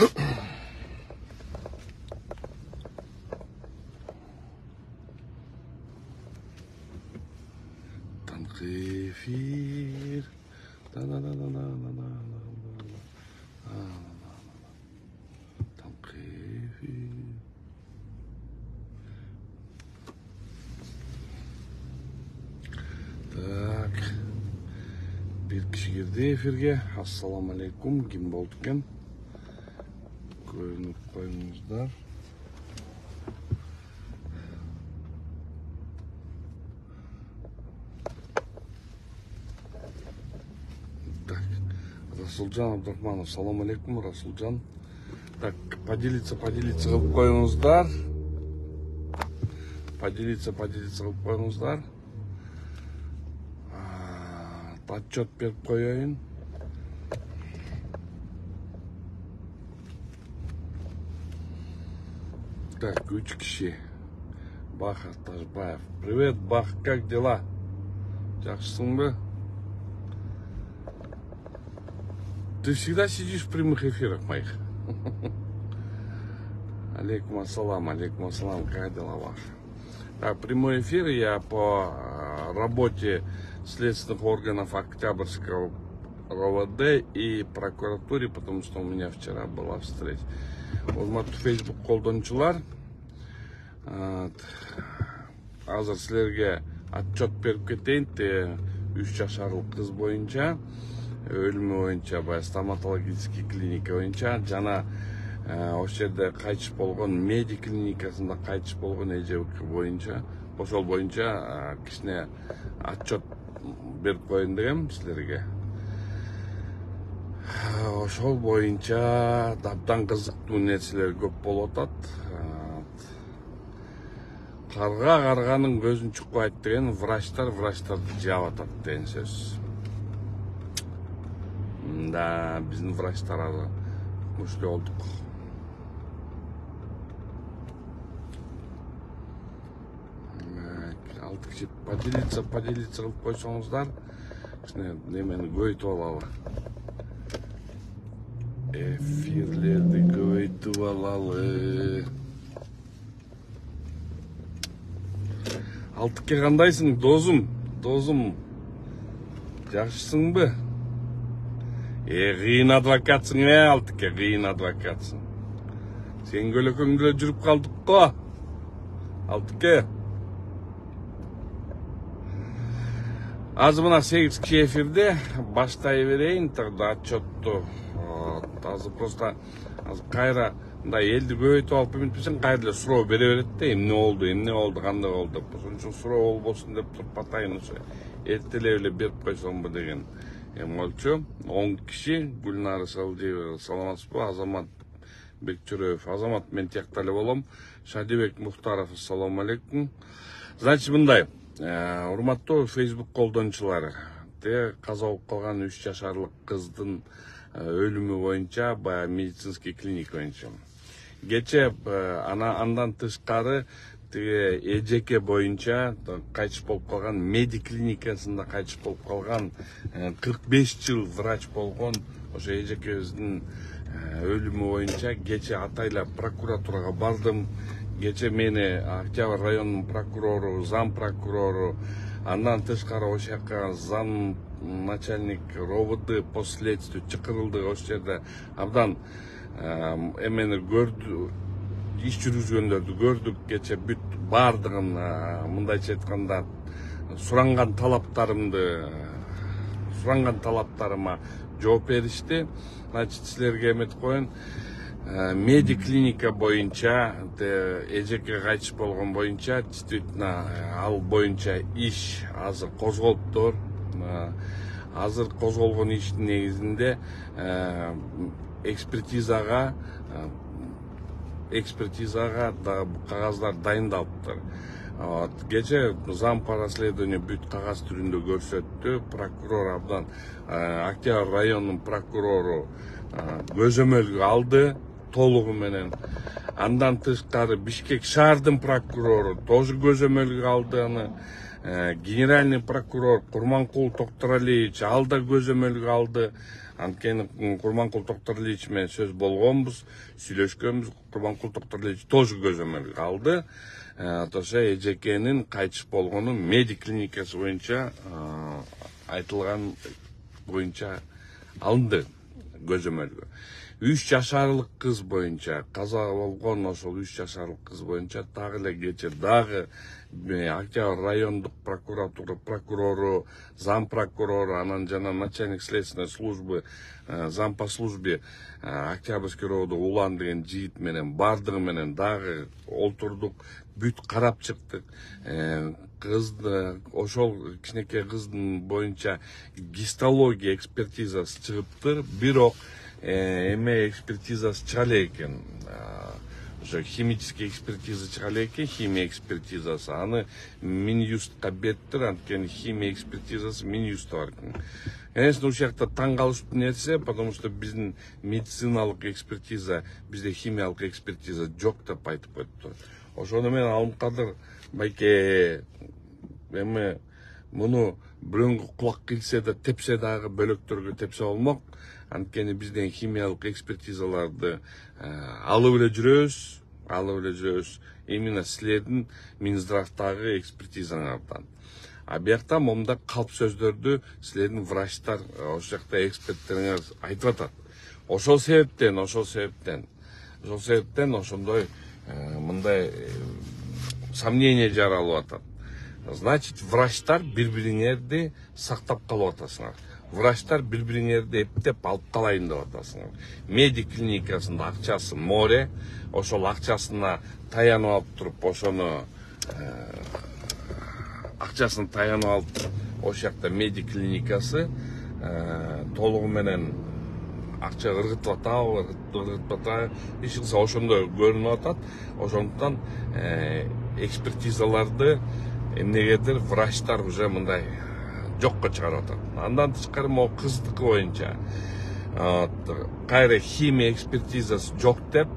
Tanqifir. Так. Bir kişi girdi efirge. Assalamu alaikum. Kim oldu ekan? Koyunub koyuңуздар. Так. Расулжан Абдурахманов. Assalamu alaikum, Расулжан. Так, поделиться кылып коюңуздар. Поделиться кылып коюңуздар. Отчет берип коеюн. Так, 3 киши. Бах Тажбаев. Привет, Бах, как дела? Жакшысыңбы? Ты всегда сидишь в прямых эфирах моих. Алейкум ассалам, как дела ваши? Так, прямой эфир я по работе следственных органов Октябрьского РОВД и прокуратуре, потому что у меня вчера была встреча. Вот Facebook колдончулар. Азыр силерге отчет берип кетейин. 3 жашарлык кыз боюнча, өлүмү боюнча, стоматологический клиника боюнча жана ошол жерде кайтыш болгон меди клиникасында кайтыш болгон эже боюнча, ошол боюнча кичине отчет берип коеюн дегем силерге. Ошол боюнча абдан кызыктуу нерселер көп болуп атат. Карганын көзүн чукпайт деген врачтарды жаап атат деген сөз. Да, биздин врачтар азыр мүчтө болдук. Поделиться кылып койсоңуздар, немени көбөйтүп алалы. Эфирлерди көбөйтүп алалы. Алтыкке кандайсың, досум? Жакшысыңбы? Кыйын адвокатсың, Алтыкке, кыйын адвокатсың. Сен көлөкөңдө жүрүп калдык го. Алтыкке. Азыр мына 8 киши эфирде баштай берейин, тогда отчетту. Азыр просто кайра мындай элди көбөйтүп алып эмнетпесең, кайра эле суроо бере берет да, эмне болду, кандай болду. Ошон үчүн суроо болбосун деп туруп атайын ошо. Эртелеп эле берип койсомбу деген ойчу. 10 киши, Гүлнара Салдиева, саламатсызбы? Азамат Бекчүрөев, Азамат, мен тиякта эле болом. Шадибек Мухтаров, ассаламу алейкум. Значит, мындай, урматтуу Facebook колдончулары, каза болуп калган 3 жашарлык кыздын өлүмү боюнча медицинский клиника боюнча. Кече андан тышкары эжеке боюнча кайтыш болуп калган, меди клиникасында кайтыш болуп калган 45 жыл врач болгон ошо эжекебиздин өлүмү боюнча кече атайлап прокуратурага бардым. Кече мени Октябрь районунун прокурору, зам прокурору, андан тышкары ошол жака зам начальник РОВД по следствию чакырылды. Ошол жерде абдан эмени көрдү, иш жүргүзгөндөрдү көрдүк. Кече бүт бардыгын, мындайча айтканда, суранган талаптарыма жооп беришти. Значит, силерге эметип коеюн. Меди клиника боюнча, эжеке кайтыш болгон боюнча, действительно, ал боюнча иш азыр козголуптур. Азыр козголгон иштин негизинде экспертизага да кагаздар дайындалыптыр. Кече зам по расследованию бүт кагаз түрүндө көрсөттү. Прокурор абдан, Октябрь районунун прокурору көзөмөлгө алды толугу менен. Андан тышкары Бишкек шаардын прокурору тоже көзөмөлгө алды аны. Генеральный прокурор Курманкул Токторалиевич ал да көзөмөлгө алды. Анткени Курманкул Токторлович менен сөз болгонбуз, сүйлөшкөнбүз. Курманкул Токторлович тоже көзөмөлгө алды. Ошо эжекенин кайтыш болгону медик клиникасы боюнча айтылган боюнча алынды көзөмөлгө. 3 жашарлык кыз боюнча каза болгон ошол 3 жашарлык кыз боюнча дагы эле кечээ дагы Октябрь райондук прокуратура прокурору, зам прокурору, анан жана начальник следственной службы, зам по службе Октябрьский роодо Улан деген жигит менен бардыгы менен дагы олтурдук, бүт карап чыктык. Кызды ошол кичинекей кыздын боюнча гистология экспертизасы чыгыптыр, бирок эме экспертизасы чыга эле экен. Ошо химический экспертиза чыга эле экен, химия экспертизасы. Аны Минюстка бериптир, анткени химия экспертизасы Минюстта бар экен. Конечно, ушул жакта таң калыштуу нерсе, потому что биздин медициналык экспертиза, бизде химиялык экспертиза жок деп айтып койту. Ошону менен Алымкадыр байке эми муну бирөөгө кулак килсе да тепсе дагы бөлөктөргө тепсе болмок. Анткени бизден химиялык экспертизаларды алып эле жүрөбүз, именно силердин Минздравдагы экспертизаңардан. А бияқта момда калп сөздөрдү силердин врачтар, ошол жакта эксперттериңер айтып атат. Ошол себептен ошондой мындай сомнение жаралып атат. Значит, врачтар бири-бириңерди сактап калып атасыңар. Врачтар бири-бириңерди эптеп алып калайын деп атасыңар. Медик клиникасында акчасы море, ошол акчасына таянып алып туруп, ошону акчасын таянып алып, ошол жакта медик клиникасы толугу менен акча ыргытып атабы, эч кылса ошондой көрүнүп атат. Ошондуктан экспертизаларды эмнегедир врачтар уже мындай жокко чыгарып атат. Андан тышкары могу кыздыкы боюнча кайра химия экспертизасы жок деп,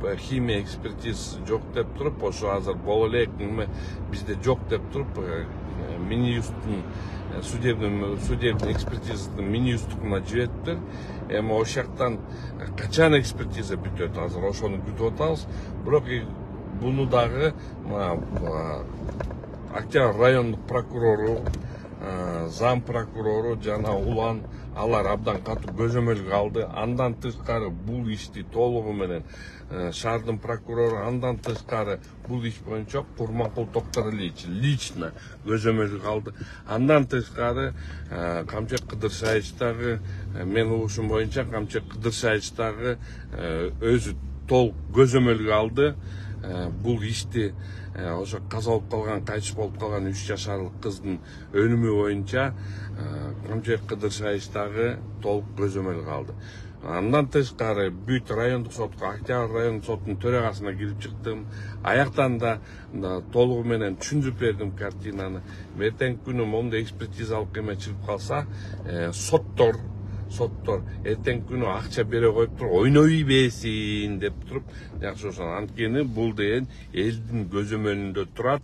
туруп, ошо азыр боло элек бизде жок деп туруп, Минюсттун судебный экспертизасынын Минюсттукуна жибериптир. Эми ошол жактан качан экспертиза бүтөт, азыр ошону күтүп атабыз. Бирок буну дагы Октябрь райондук прокурору, зам прокурору жана Улан алар абдан катуу көзөмөлгө алды. Андан тышкары бул ишти толугу менен шаардын прокурору, андан тышкары бул иш боюнча Курманкул Токторлович лично көзөмөлгө алды. Андан тышкары Камчек Кыдыршаевич дагы, мен угушум боюнча Камчек Кыдыршаевич дагы өзү толук көзөмөлгө алды. Бул ишти ошо каза болуп калган, кайтыш болуп калган 3 жашарлык кыздын өлүмү боюнча Камчек Кыдыршаевич дагы толук көзөмөлгө алды. Андан тышкары бүт райондук сотко, Октябрь райондук соттун төрагасына кирип чыктым. Аяктан да толугу менен түшүндүрүп бердим картинаны. Эртеңки күнү момундай экспертизалык эме чыгып калса, соттор эртеңки күнү акча бере коюп туруп, ойнобой берсин деп туруп, жакшы ошо. Анткени бул деген элдин көзөмөлүндө турат.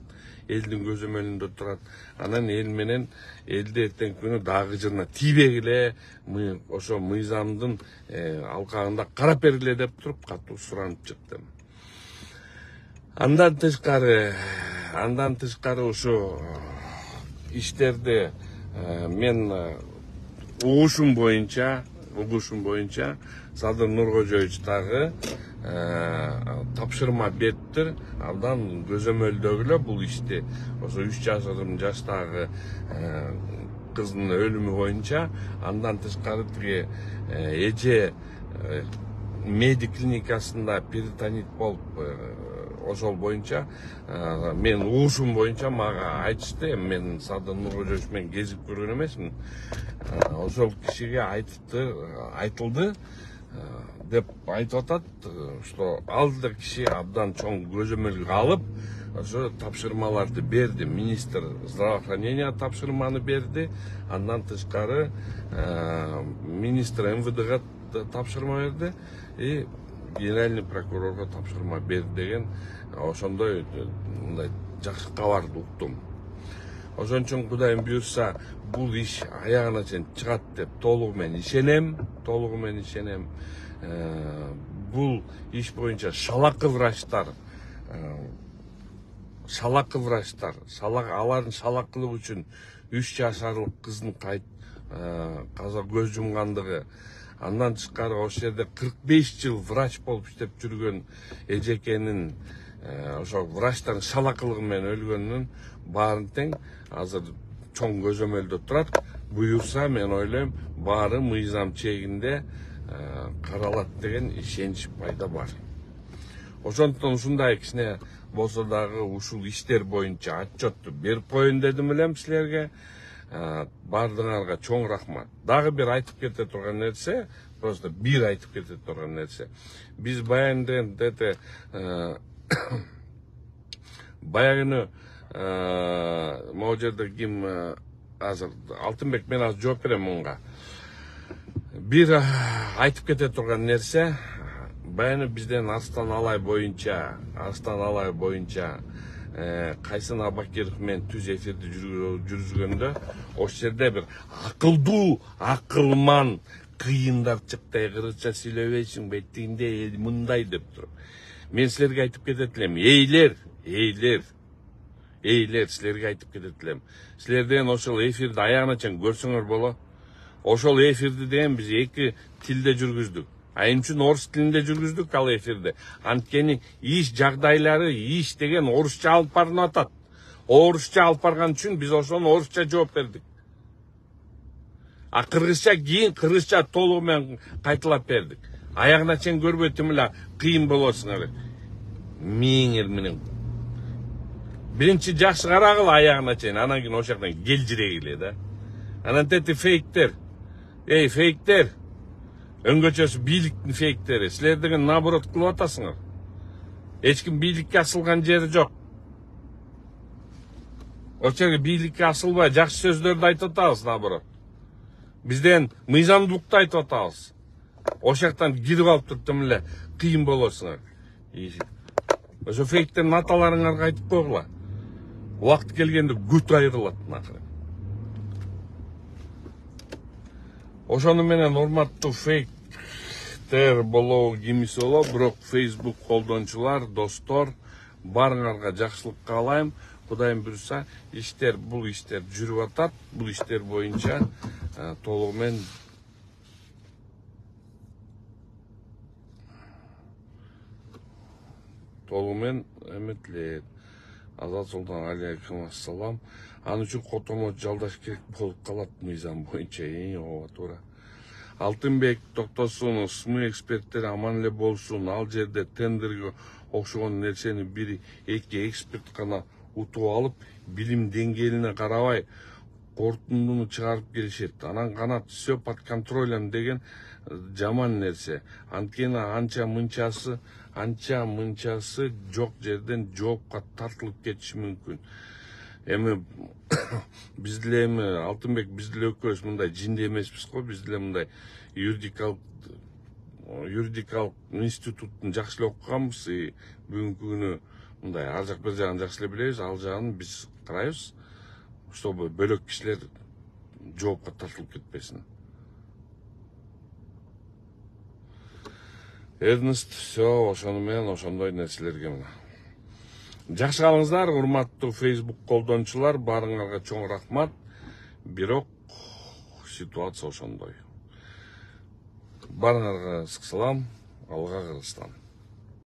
Анан эл менен элди эртеңки күнү дагы жырына тийбегиле, ошо мыйзамдын алкагында карап бергиле деп туруп катуу суранып чыктым. Андан тышкары ушу иштерди мен угушум боюнча Садыр Нуркожоевич дагы тапшырма бериптир. Абдан көзөмөлдөгүлө бул ишти ошо 3 жаштагы кыздын өлүмү боюнча. Андан тышкары тиги эже медик клиникасында перитонит болуп, ошол боюнча мен угушум боюнча мага айтышты. Мен Садыр Нуркожоевич менен кезип көргөн эмесмин. Ошол кишиге айтылды деп айтып атат, что ал да киши абдан чоң көзөмөлгө алып, ошо тапшырмаларды берди. Министр здравоохранения тапшырманы берди. Андан тышкары министр МВДга тапшырма берди и генеральный прокурорго тапшырма берди деген ошондой мындай жакшы кабарды уктум. Ошон үчүн Кудайым буйрса бул иш аягына чейин чыгат деп толугу менен ишенем. Бул иш боюнча шалакы врачтар, алардын шалакылык үчүн 3 жашарлык кыздын каза көз жумгандыгы, андан тышкары ошол жерде 45 жыл врач болуп иштеп жүргөн эжекенин ошо врачтардын шалакылыгы менен өлгөнүнүн баарын тең азыр чоң көзөмөлдө турат. Буюрса мен ойлойм баары мыйзам чегинде каралат деген ишенич пайда бар. Ошондуктан ушундай кичине болсо дагы ушул иштер боюнча отчетту берип коеюн дедим элем силерге. Бардыңарга чоң рахмат. Дагы бир айтып кете турган нерсе, просто бир айтып кете турган нерсе. Биз баягы могу жерде ким азыр Алтынбек, мен азыр жооп берем мунга. Бир айтып кете турган нерсе, баягы бизден Арстан Алай боюнча Кайсын Абакиров менен түз эфирди жүргүзгөндө ошол жерде бир акылдуу, акылман кыйындарчыктай кыргызча сүйлөбөйсүң беттигинде мындай деп туруп. Мен силерге айтып кетет элем, эйлер, силерге айтып кетет элем. Силерден ошол эфирди аягына чейин көрсөңөр боло. Ошол эфирди деген биз 2 тилде жүргүздүк. Айым үчүн орус тилинде жүргүздүк ал эфирди. Анткени иш жагдайлары, иш деген орусча алып барылып атат. Орусча алып барган үчүн биз ошону орусча жооп бердик. А кыргызча кийин кыргызча толугу менен кайталап бердик. Аягына чейин көрбөй тим эле кыйын болосуңар. Миңер менен. Биринчи жакшы карагыла аягына чейин, анан кийин ошол жактан келжирегиле да. Анан тети фейктер. Фейктер. Өңгөчөсү бийликтин фейктери. Силер деген наоборот кылып атасыңар. Эч ким бийликке асылган жери жок. Ошол жерге бийликке асылбай жакшы сөздөрдү айтып атабыз наоборот. Бизден мыйзамдуулукту айтып атабыз. Ошол жактан кирип алып туруп тим эле кыйын болосуңар. Ошо фейктердин аталарыңарга айтып койгула. Убакыт келгенде күт айрылат акыры. Ошону менен урматтуу фейктер болобу кимиси болобу, бирок Facebook колдончулар, достор, баарыңарга жакшылык каалайм. Кудайым буйрса, бул иштер жүрүп атат. Бул иштер боюнча толугу менен эметилет. Азат Султан, алейкум ассалам. Аны үчүн котомо жалдаш керек болуп калат мыйзам боюнча. Ооба туура. Алтынбек токтосун, СМИ эксперттери аман эле болсун. Ал жерде тендерге окшогон нерсени 1-2 эксперт гана утуп алып, билим деңгээлине карабай корутундуну чыгарып келишет. Анан гана все под контролем деген жаман нерсе. Анткени анча мынчасы жок жерден жоопка тартылып кетиши мүмкүн. Эми биз деле Алтынбек, биз деле экөөбүз мындай жинде эмеспиз го, биз деле мындай юридикалык институттун жакшы эле окуганбыз. Бүгүнкү күнү мындай ар жак бир жагын жакшы эле билебиз, ал жагын биз карайбыз, чтобы бөлөк кишилер жоопко тартылып кетпесин. Эрнест, все, ошону менен ошондой нерселерге мына. Жакшы калыңыздар, урматтуу Facebook колдончулар, баарыңарга чоң рахмат. Бирок ситуация ошондой. Баарыңарга ысык салам, алга Кыргызстан.